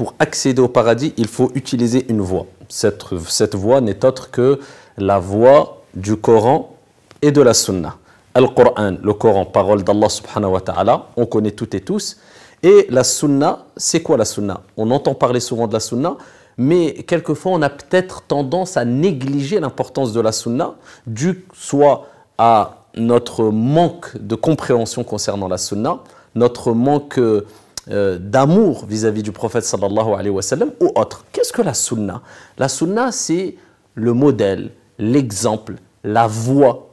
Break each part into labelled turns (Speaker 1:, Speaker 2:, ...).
Speaker 1: pour accéder au paradis, il faut utiliser une voie. Cette voie n'est autre que la voie du Coran et de la Sunna. Al-Qur'an, le Coran, parole d'Allah subhanahu wa ta'ala, on connaît toutes et tous. Et la Sunna, c'est quoi la Sunna? On entend parler souvent de la Sunna, mais quelquefois on a peut-être tendance à négliger l'importance de la Sunna, dû soit à notre manque de compréhension concernant la Sunna, notre manque d'amour vis-à-vis du prophète sallallahu alayhi wa sallam ou autre. Qu'est-ce que la Sunna? La Sunna, c'est le modèle, l'exemple, la voie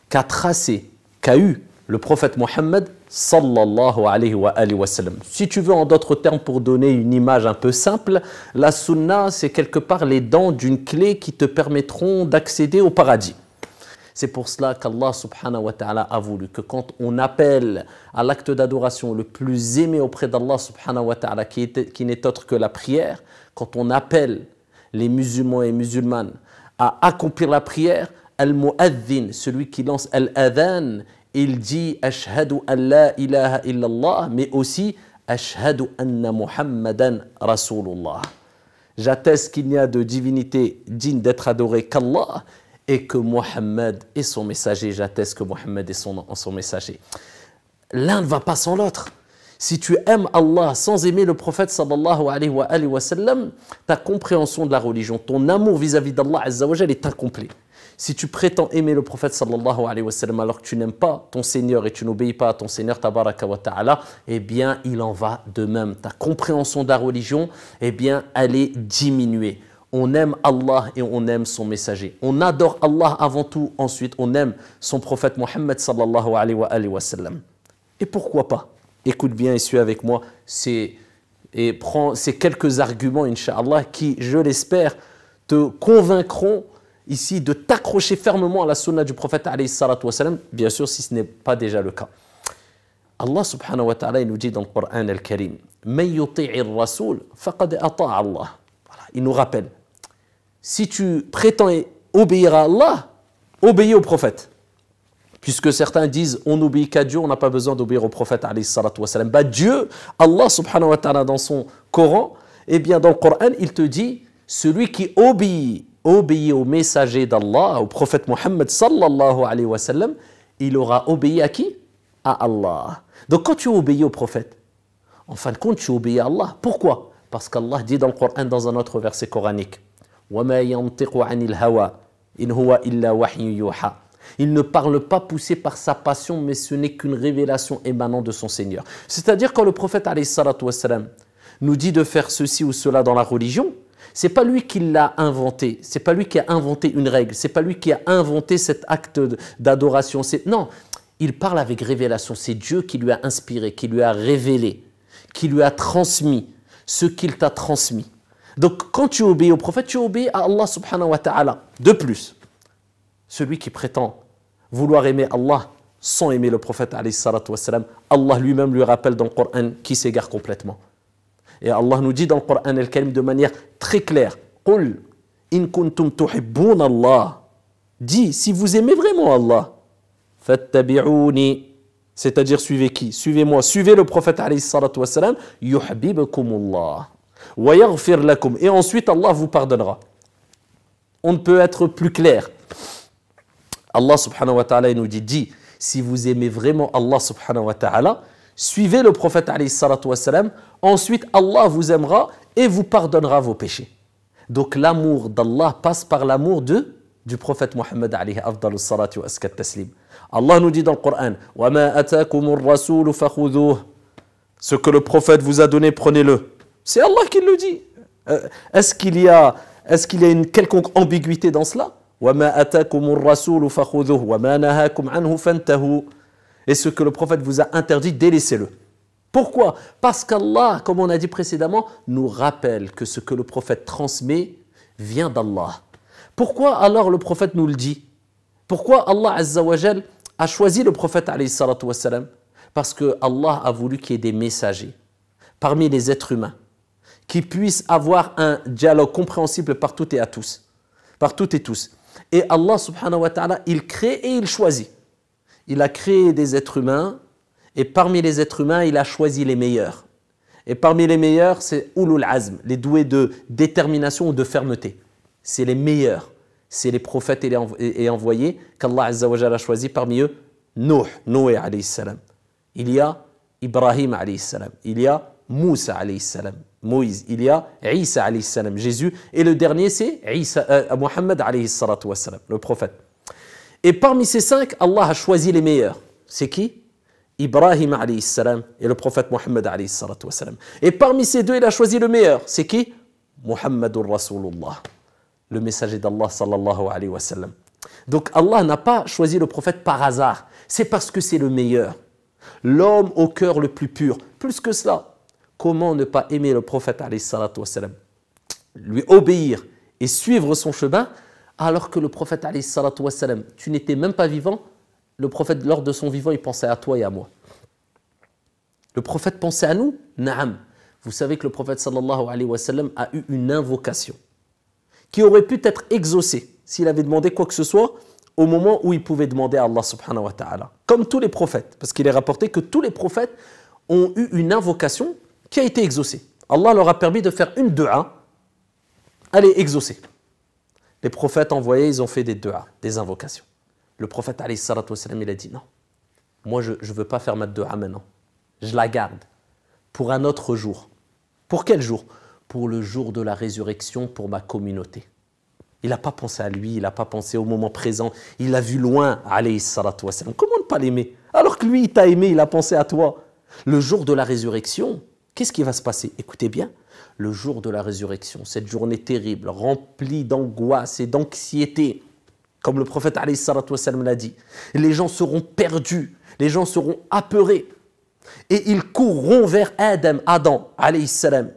Speaker 1: qu'a tracé, qu'a eu le prophète Mohammed sallallahu alayhi wa sallam. Si tu veux en d'autres termes pour donner une image un peu simple, la Sunna, c'est quelque part les dents d'une clé qui te permettront d'accéder au paradis. C'est pour cela qu'Allah subhanahu wa ta'ala a voulu que quand on appelle à l'acte d'adoration le plus aimé auprès d'Allah subhanahu wa ta'ala, qui n'est autre que la prière, quand on appelle les musulmans et musulmanes à accomplir la prière, al-mu'adhin, celui qui lance al-adhan, il dit « Ashhadu an la ilaha illallah » mais aussi « Ashhadu anna Muhammadan Rasulullah ». J'atteste qu'il n'y a de divinité digne d'être adorée qu'Allah et que Mohammed est son messager. J'atteste que Mohammed est son messager. L'un ne va pas sans l'autre. Si tu aimes Allah sans aimer le prophète sallallahu alayhi wa sallam, ta compréhension de la religion, ton amour vis-à-vis d'Allah azza wa jal est incomplet. Si tu prétends aimer le prophète sallallahu alayhi wa sallam alors que tu n'aimes pas ton Seigneur et tu n'obéis pas à ton Seigneur tabaraka wa ta'ala, eh bien il en va de même. Ta compréhension de la religion, eh bien elle est diminuée. On aime Allah et on aime son messager. On adore Allah avant tout, ensuite on aime son prophète Mohammed sallallahu alayhi wa sallam. Et pourquoi pas? Écoute bien et suis avec moi et prends ces quelques arguments, Inch'Allah, qui, je l'espère, te convaincront ici de t'accrocher fermement à la sunna du prophète alayhi salatu wa sallam, bien sûr si ce n'est pas déjà le cas. Allah subhanahu wa ta'ala il nous dit dans le Coran al-Karim « Man yuti'i ar-rasoul faqad ata'a Allah » Il nous rappelle, si tu prétends obéir à Allah, obéis au prophète. Puisque certains disent, on n'obéit qu'à Dieu, on n'a pas besoin d'obéir au prophète, alayhi salatu wa sallam. Bah Dieu, Allah subhanahu wa ta'ala, dans son Coran, eh bien dans le Coran, il te dit, celui qui obéit au messager d'Allah, au prophète Mohammed sallallahu alayhi wa sallam, il aura obéi à qui? À Allah. Donc quand tu obéis au prophète, en fin de compte, tu obéis à Allah. Pourquoi? Parce qu'Allah dit dans le Coran, dans un autre verset coranique, وَمَا يَنْطِقُ عَنِ الْهَوَى إِنْ هُوَ إِلَّا وَحْيٌ يُوحَى. Il ne parle pas poussé par sa passion, mais ce n'est qu'une révélation émanant de son Seigneur. C'est-à-dire quand le prophète alayhi salatu wa sallam nous dit de faire ceci ou cela dans la religion, c'est pas lui qui l'a inventé, c'est pas lui qui a inventé une règle, c'est pas lui qui a inventé cet acte d'adoration. Non, il parle avec révélation. C'est Dieu qui lui a inspiré, qui lui a révélé, qui lui a transmis ce qu'il t'a transmis. Donc quand tu obéis au prophète, tu obéis à Allah subhanahu wa ta'ala. De plus, celui qui prétend vouloir aimer Allah sans aimer le prophète alayhi salatu wa sallam, Allah lui-même lui rappelle dans le Coran qu'il s'égare complètement. Et Allah nous dit dans le Coran al-Karim de manière très claire, Qul in kuntum tuhibbun Allah. Dis, si vous aimez vraiment Allah, fattabi'uni, c'est-à-dire suivez qui? Suivez-moi, suivez le prophète alayhi salatu wa sallam, yuhibbukumullah wa yaghfir lakum, et ensuite Allah vous pardonnera. On ne peut être plus clair. Allah subhanahu wa ta'ala nous dit, si vous aimez vraiment Allah subhanahu wa ta'ala, suivez le prophète alayhi salatu wa sallam, ensuite Allah vous aimera et vous pardonnera vos péchés. Donc l'amour d'Allah passe par l'amour du prophète Mohammed alayhi afdalus salatu wa askat taslim. Allah nous dit dans le Coran, وَمَا أَتَاكُمُ الرَّسُولُ فَخُذُوهُ. Ce que le prophète vous a donné, prenez-le. C'est Allah qui le dit. Est-ce qu'il y a une quelconque ambiguïté dans cela? وَمَا أَتَاكُمُ الرَّسُولُ فَخُذُوهُ وَمَا نَهَاكُمْ عَنْهُ فَانْتَهُوا. Et ce que le prophète vous a interdit, délaissez-le. Pourquoi? Parce qu'Allah, comme on a dit précédemment, nous rappelle que ce que le prophète transmet vient d'Allah. Pourquoi alors le prophète nous le dit? Pourquoi Allah Azza wa Jal a choisi le prophète alayhi salatu wa salam? Parce que Allah a voulu qu'il y ait des messagers parmi les êtres humains qui puissent avoir un dialogue compréhensible par toutes et à tous. Par toutes et tous. Et Allah subhanahu wa ta'ala, il crée et il choisit. Il a créé des êtres humains et parmi les êtres humains, il a choisi les meilleurs. Et parmi les meilleurs, c'est Ulul Azm, les doués de détermination ou de fermeté. C'est les meilleurs. C'est les prophètes et envoyés qu'Allah Azza wa Jalla a choisi. Parmi eux, Noé alayhi salam. Il y a Ibrahim alayhi salam. Il y a Moussa alayhi salam. Moïse. Il y a Isa alayhi salam. Jésus. Et le dernier, c'est Muhammad alayhi salatu wa salam, le prophète. Et parmi ces 5, Allah a choisi les meilleurs. C'est qui? Ibrahim alayhi salam et le prophète Muhammad alayhi salatu wa salam. Et parmi ces 2, il a choisi le meilleur. C'est qui? Muhammadur Rasulullah, le messager d'Allah sallallahu alayhi wa sallam. Donc Allah n'a pas choisi le prophète par hasard. C'est parce que c'est le meilleur. L'homme au cœur le plus pur. Plus que cela, comment ne pas aimer le prophète alayhi salatu wa salam, lui obéir et suivre son chemin, alors que le prophète alayhi salatu wa salam, tu n'étais même pas vivant. Le prophète, lors de son vivant, il pensait à toi et à moi. Le prophète pensait à nous? Naam. Vous savez que le prophète sallallahu alayhi wa sallam a eu une invocation qui aurait pu être exaucée s'il avait demandé quoi que ce soit au moment où il pouvait demander à Allah subhanahu wa ta'ala. Comme tous les prophètes, parce qu'il est rapporté que tous les prophètes ont eu une invocation qui a été exaucée. Allah leur a permis de faire une dua, elle est exaucée. Les prophètes envoyés, ils ont fait des duas, des invocations. Le prophète alayhi salatu wa salam, il a dit non, moi je ne veux pas faire ma dua maintenant, je la garde pour un autre jour. Pour quel jour? Pour le jour de la résurrection pour ma communauté. Il n'a pas pensé à lui, il n'a pas pensé au moment présent, il l'a vu loin, alayhi salatu wa salam. Comment ne pas l'aimer? Alors que lui, il t'a aimé, il a pensé à toi. Le jour de la résurrection, qu'est-ce qui va se passer? Écoutez bien, le jour de la résurrection, cette journée terrible, remplie d'angoisse et d'anxiété, comme le prophète alayhi salatu wa salam l'a dit, les gens seront perdus, les gens seront apeurés, et ils courront vers Adam alayhi salam.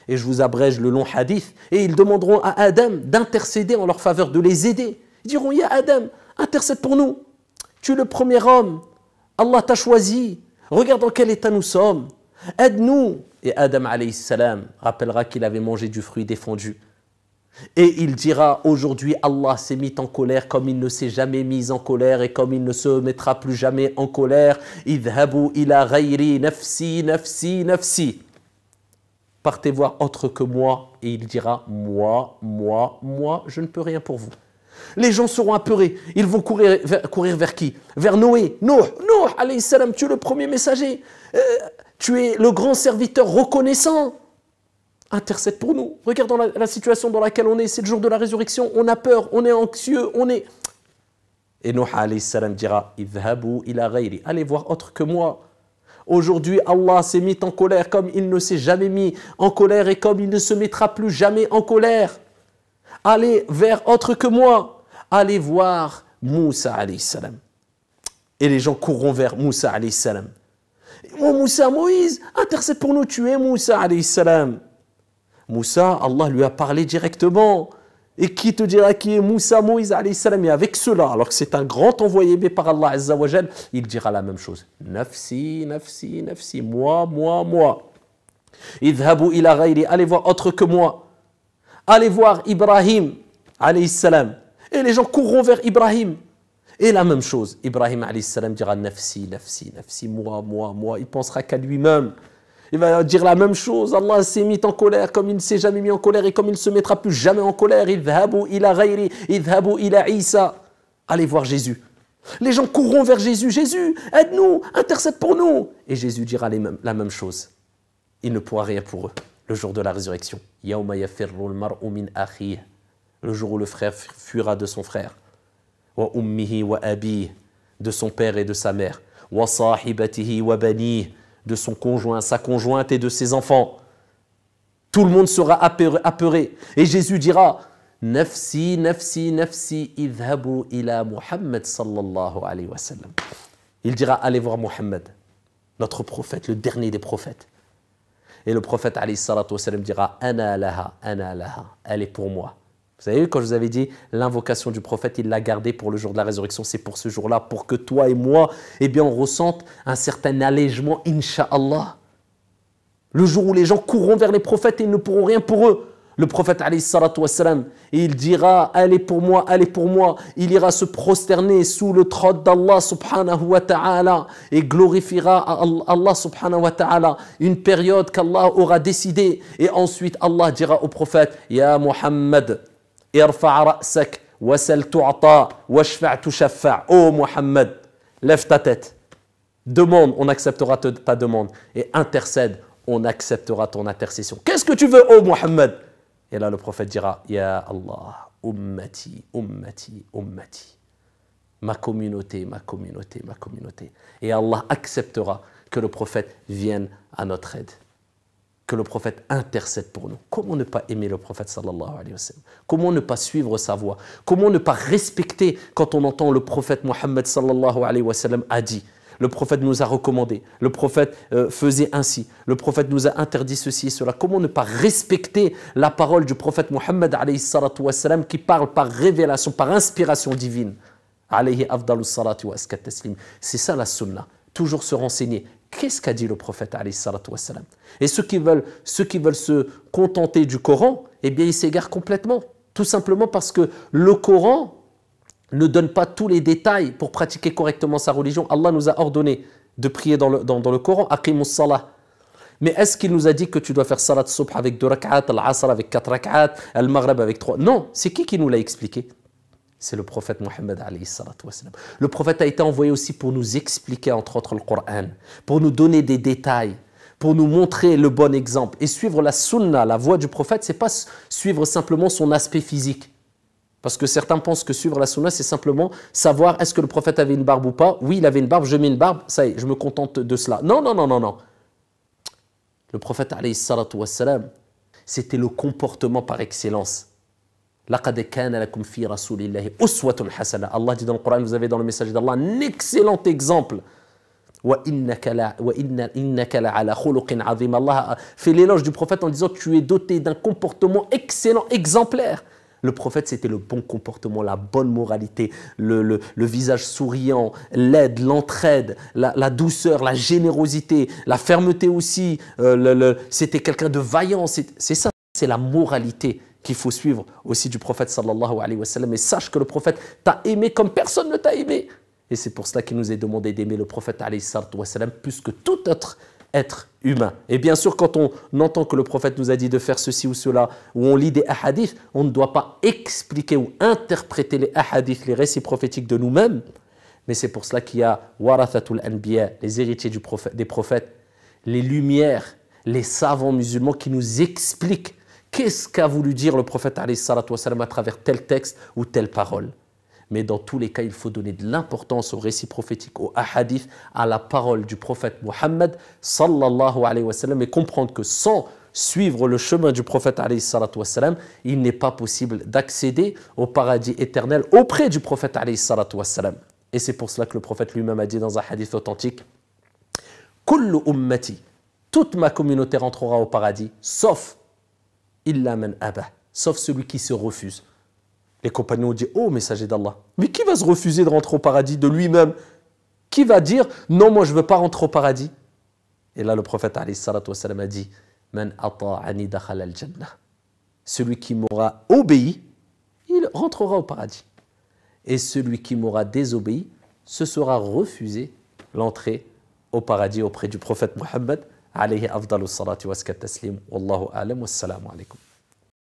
Speaker 1: Et je vous abrège le long hadith, et ils demanderont à Adam d'intercéder en leur faveur, de les aider. Ils diront, ya Adam, intercède pour nous. Tu es le premier homme, Allah t'a choisi, regarde dans quel état nous sommes, aide-nous. Et Adam alayhi salam rappellera qu'il avait mangé du fruit défendu. Et il dira, aujourd'hui Allah s'est mis en colère comme il ne s'est jamais mis en colère et comme il ne se mettra plus jamais en colère. Idhabu ila ghayri nafsi, nafsi, nafsi. Partez voir autre que moi. Et il dira, moi, je ne peux rien pour vous. Les gens seront apeurés. Ils vont courir vers qui? Vers Noé. Nuh, alayhi salam, tu es le premier messager. Tu es le grand serviteur reconnaissant. Intercède pour nous. Regardons la situation dans laquelle on est. C'est le jour de la résurrection. On a peur, on est anxieux, on est... Et Nuh alayhi salam dira, idhabu ila ghayri. Allez voir autre que moi. Aujourd'hui, Allah s'est mis en colère comme il ne s'est jamais mis en colère et comme il ne se mettra plus jamais en colère. Allez vers autre que moi. Allez voir Moussa alayhi salam. Et les gens courront vers Moussa alayhi salam. Oh Moussa, Moïse, intercède pour nous, tu es Moussa alayhi salam. Moussa, Allah lui a parlé directement. Et qui te dira qui est Moussa, Moïse alayhi salam? Et avec cela, alors que c'est un grand envoyé par Allah Azza wa Jal, il dira la même chose. Nafsi, nafsi, nafsi, moi. Idhabu ila ghayri, allez voir autre que moi. Allez voir Ibrahim alayhi salam. Et les gens courront vers Ibrahim. Et la même chose, Ibrahim alayhi salam dira nafsi, nafsi, nafsi, moi. Il pensera qu'à lui-même. Il va dire la même chose. Allah s'est mis en colère comme il ne s'est jamais mis en colère et comme il ne se mettra plus jamais en colère. Idhabu ila ghayri, idhabu ila Isa. Allez voir Jésus. Les gens courront vers Jésus. Jésus, aide-nous, intercède pour nous. Et Jésus dira la même chose. Il ne pourra rien pour eux. Le jour de la résurrection. Yawma yafirru al-mar'u min akhihi. Le jour où le frère fuira de son frère. Wa ummihi wa abihi. De son père et de sa mère. Wa sahibatihi wa banihi. De son conjoint, sa conjointe et de ses enfants. Tout le monde sera apeuré. Et Jésus dira, nafsi, nafsi, nafsi, idhabu ila Muhammad sallallahu alayhi wa sallam. Il dira, allez voir Muhammad, notre prophète, le dernier des prophètes. Et le prophète alayhi salatu wa sallam dira, ana laha, elle est pour moi. Vous savez, quand je vous avais dit, l'invocation du prophète, il l'a gardée pour le jour de la résurrection, c'est pour ce jour-là, pour que toi et moi, eh bien, on ressente un certain allègement, incha'Allah. Le jour où les gens courront vers les prophètes et ils ne pourront rien pour eux. Le prophète alayhi salatu wassalam, il dira allez pour moi, allez pour moi. Il ira se prosterner sous le trône d'Allah subhanahu wa ta'ala et glorifiera Allah subhanahu wa ta'ala une période qu'Allah aura décidée. Et ensuite Allah dira au prophète Ya Muhammad, irfa' ra'sak wasal tu'ata washfa' tushaffa'. Oh Muhammad, lève ta tête. Demande, on acceptera ta demande. Et intercède, on acceptera ton intercession. Qu'est-ce que tu veux, oh Muhammad? Et là, le prophète dira, Ya Allah, ummati, ummati, ummati. Ma communauté, ma communauté, ma communauté. Et Allah acceptera que le prophète vienne à notre aide. Que le prophète intercède pour nous. Comment ne pas aimer le prophète sallallahu alayhi wa sallam? Comment ne pas suivre sa voie? Comment ne pas respecter quand on entend le prophète Mohammed sallallahu alayhi wa sallam a dit? Le prophète nous a recommandé, le prophète faisait ainsi, le prophète nous a interdit ceci et cela. Comment ne pas respecter la parole du prophète Mohammed alayhi salatu wassalam qui parle par révélation, par inspiration divine? Alayhi afdalus salatu wa askat taslim. C'est ça la sunna, toujours se renseigner. Qu'est-ce qu'a dit le prophète alayhi salatu wassalam? Et ceux qui veulent se contenter du Coran, eh bien ils s'égarent complètement. Tout simplement parce que le Coran ne donne pas tous les détails pour pratiquer correctement sa religion. Allah nous a ordonné de prier dans le Coran, aqimus salah. Mais est-ce qu'il nous a dit que tu dois faire salat subh avec 2 rak'at, al-asr avec 4 rak'at, al-maghrib avec 3? Non, c'est qui nous l'a expliqué? C'est le prophète Mohammed alayhi salatu wassalam. Le prophète a été envoyé aussi pour nous expliquer entre autres le Coran, pour nous donner des détails, pour nous montrer le bon exemple. Et suivre la sunna, la voie du prophète, c'est pas suivre simplement son aspect physique. Parce que certains pensent que suivre la sunna, c'est simplement savoir est-ce que le prophète avait une barbe ou pas. Oui, il avait une barbe, je mets une barbe, ça y est, je me contente de cela. Non, non, non, non, non. Le prophète, alayhi salatu wassalam, c'était le comportement par excellence. لَقَدْ كَانَ لَكُمْ فِي رَسُولِ اللَّهِ أُسْوَةٌ حَسَنَةٌ. Allah dit dans le Coran, vous avez dans le message d'Allah un excellent exemple. وَإِنَّكَ لَعَلَى خُلُقٍ عَظِيمٍ. Allah fait l'éloge du prophète en disant tu es doté d'un comportement excellent, exemplaire. Le prophète, c'était le bon comportement, la bonne moralité, le visage souriant, l'aide, l'entraide, la douceur, la générosité, la fermeté aussi. C'était quelqu'un de vaillant. C'est ça, c'est la moralité qu'il faut suivre aussi du prophète sallallahu alayhi wa sallam. Et sache que le prophète t'a aimé comme personne ne t'a aimé. Et c'est pour cela qu'il nous est demandé d'aimer le prophète alayhi salatu wa sallam plus que tout autre être humain. Et bien sûr, quand on entend que le prophète nous a dit de faire ceci ou cela, ou on lit des hadiths, on ne doit pas expliquer ou interpréter les hadiths, les récits prophétiques de nous-mêmes. Mais c'est pour cela qu'il y a warathatul anbiya, les héritiers des prophètes, les lumières, les savants musulmans qui nous expliquent qu'est-ce qu'a voulu dire le prophète alayhi salatu wa sallam à travers tel texte ou telle parole. Mais dans tous les cas, il faut donner de l'importance aux récits prophétiques, aux hadiths, à la parole du prophète Mohammed sallallahu alayhi wa sallam et comprendre que sans suivre le chemin du prophète alayhi salatu wa sallam, il n'est pas possible d'accéder au paradis éternel auprès du prophète alayhi salatu wa sallam. Et c'est pour cela que le prophète lui-même a dit dans un hadith authentique Kullu ummati, toute ma communauté rentrera au paradis, sauf illa man abah, sauf celui qui se refuse. Les compagnons ont dit « Oh, messager d'Allah, mais qui va se refuser de rentrer au paradis de lui-même? Qui va dire « Non, moi je ne veux pas rentrer au paradis ?» Et là, le prophète alayhi salatu wa sallam a dit « Man ata'ani dakhala al-jannah » Celui qui m'aura obéi, il rentrera au paradis. Et celui qui m'aura désobéi, ce sera refusé l'entrée au paradis auprès du prophète Mohammed alayhi afdalus salatu wa askat taslim. Wallahu a'lam, wassalamu alaikum.